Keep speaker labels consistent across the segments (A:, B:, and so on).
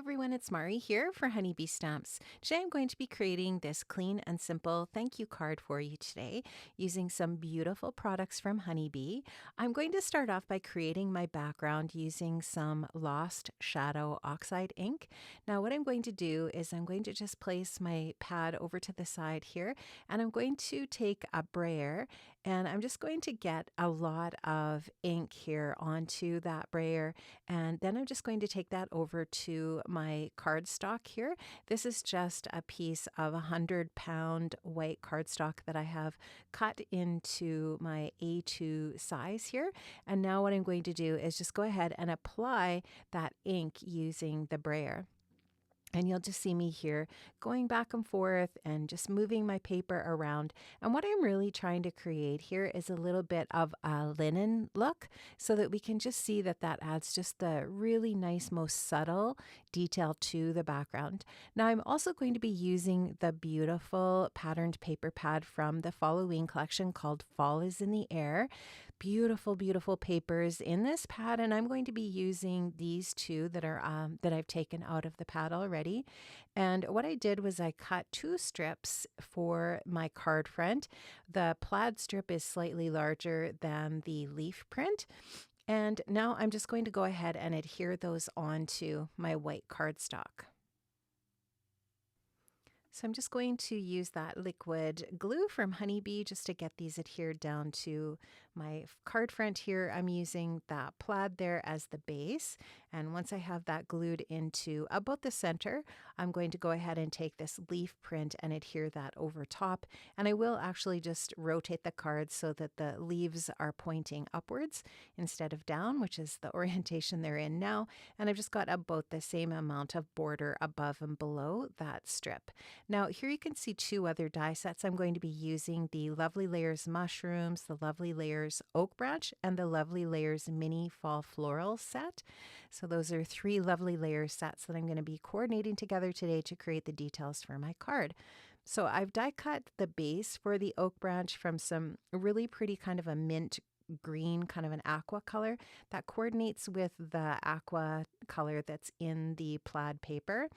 A: everyone, it's Mari here for Honeybee Stamps. Today I'm going to be creating this clean and simple thank you card for you today using some beautiful products from Honeybee. I'm going to start off by creating my background using some Lost Shadow Oxide ink. Now what I'm going to do is I'm going to just place my pad over to the side here, and I'm going to take a brayer and I'm just going to get a lot of ink here onto that brayer, and then I'm just going to take that over to my cardstock here. This is just a piece of 100-pound white cardstock that I have cut into my A2 size here. And now what I'm going to do is just go ahead and apply that ink using the brayer. And you'll just see me here going back and forth and just moving my paper around. And what I'm really trying to create here is a little bit of a linen look so that we can just see that that adds just the really nice, most subtle detail to the background. Now I'm also going to be using the beautiful patterned paper pad from the Halloween collection called Fall is in the Air. Beautiful, beautiful papers in this pad. And I'm going to be using these two that are that I've taken out of the pad already. And what I did was I cut two strips for my card front. The plaid strip is slightly larger than the leaf print. And now I'm just going to go ahead and adhere those onto my white cardstock. So I'm just going to use that liquid glue from Honeybee just to get these adhered down to my card front here. I'm using that plaid there as the base. And once I have that glued into about the center, I'm going to go ahead and take this leaf print and adhere that over top. And I will actually just rotate the card so that the leaves are pointing upwards instead of down, which is the orientation they're in now. And I've just got about the same amount of border above and below that strip. Now here you can see two other die sets. I'm going to be using the Lovely Layers Mushrooms, the Lovely Layers Oak Branch, and the Lovely Layers Mini Fall Floral set. So those are three Lovely Layers sets that I'm going to be coordinating together today to create the details for my card. So I've die cut the base for the oak branch from some really pretty kind of a mint green, kind of an aqua color that coordinates with the aqua color that's in the plaid paper.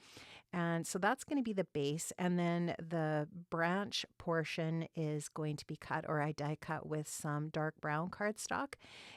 A: And so that's going to be the base. And then the branch portion is going to be cut, or I die cut with some dark brown cardstock.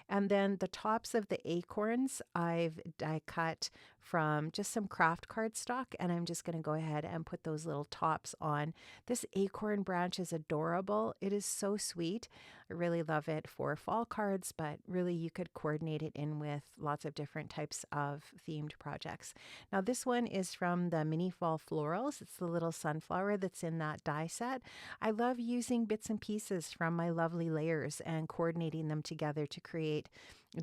A: And then the tops of the acorns, I've die cut from just some craft cardstock. And I'm just going to go ahead and put those little tops on. This acorn branch is adorable. It is so sweet. I really love it for fall cards, but really you could coordinate it in with lots of different types of themed projects. Now this one is from the Mini Fall Florals. It's the little sunflower that's in that die set. I love using bits and pieces from my Lovely Layers and coordinating them together to create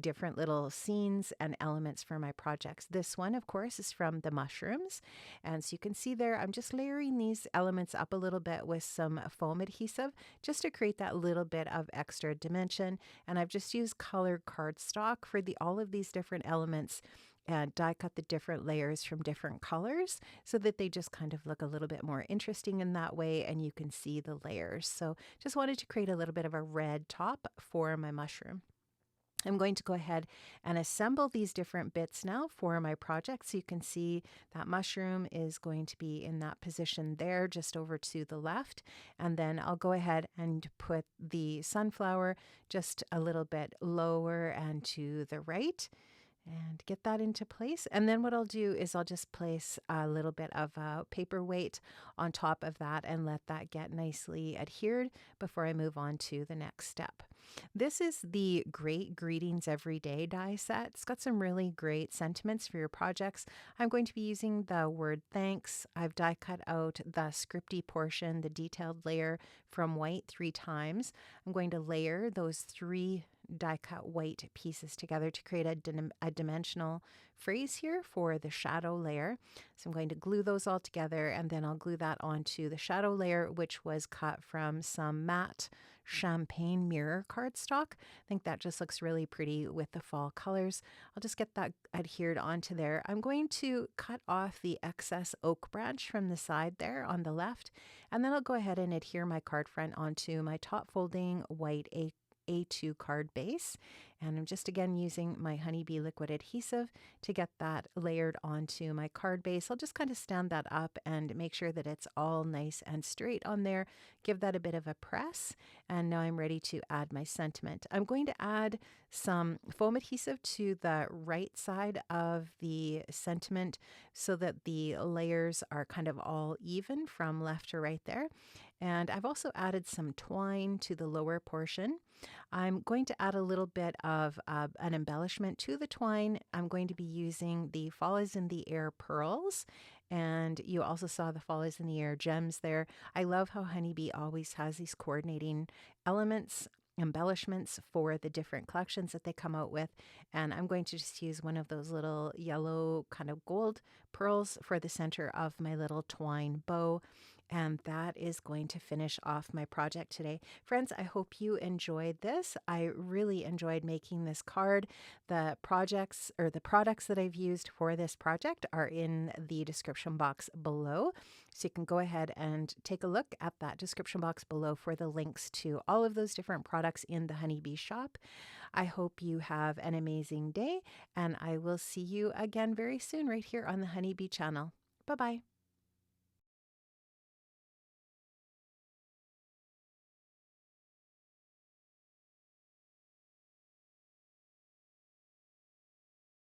A: different little scenes and elements for my projects. This one, of course, is from the mushrooms. And so you can see there, I'm just layering these elements up a little bit with some foam adhesive just to create that little bit of extra dimension. And I've just used colored cardstock for all of these different elements and die cut the different layers from different colors so that they just kind of look a little bit more interesting in that way, and you can see the layers. So just wanted to create a little bit of a red top for my mushroom. I'm going to go ahead and assemble these different bits now for my project. So you can see that mushroom is going to be in that position there, just over to the left. And then I'll go ahead and put the sunflower just a little bit lower and to the right, and get that into place. And then what I'll do is I'll just place a little bit of a paperweight on top of that and let that get nicely adhered before I move on to the next step. This is the Great Greetings Every Day die set. It's got some really great sentiments for your projects. I'm going to be using the word thanks. I've die cut out the scripty portion, the detailed layer from white 3 times. I'm going to layer those 3 die cut white pieces together to create a dimensional phrase here for the shadow layer. So I'm going to glue those all together, and then I'll glue that onto the shadow layer, which was cut from some matte champagne mirror cardstock. I think that just looks really pretty with the fall colors. I'll just get that adhered onto there. I'm going to cut off the excess oak branch from the side there on the left, and then I'll go ahead and adhere my card front onto my top folding white A2 card base, And I'm just again using my Honeybee liquid adhesive to get that layered onto my card base. I'll just kind of stand that up and make sure that it's all nice and straight on there. Give that a bit of a press. And now I'm ready to add my sentiment. I'm going to add some foam adhesive to the right side of the sentiment so that the layers are kind of all even from left to right there. And I've also added some twine to the lower portion. I'm going to add a little bit of an embellishment to the twine. I'm going to be using the Fall is in the Air pearls, and you also saw the Fall is in the Air gems there. I love how Honeybee always has these coordinating elements, embellishments for the different collections that they come out with. And I'm going to just use one of those little yellow kind of gold pearls for the center of my little twine bow. And that is going to finish off my project today. Friends, I hope you enjoyed this. I really enjoyed making this card. The projects or the products that I've used for this project are in the description box below. So you can go ahead and take a look at that description box below for the links to all of those different products in the Honeybee shop. I hope you have an amazing day, and I will see you again very soon right here on the Honeybee channel. Bye-bye.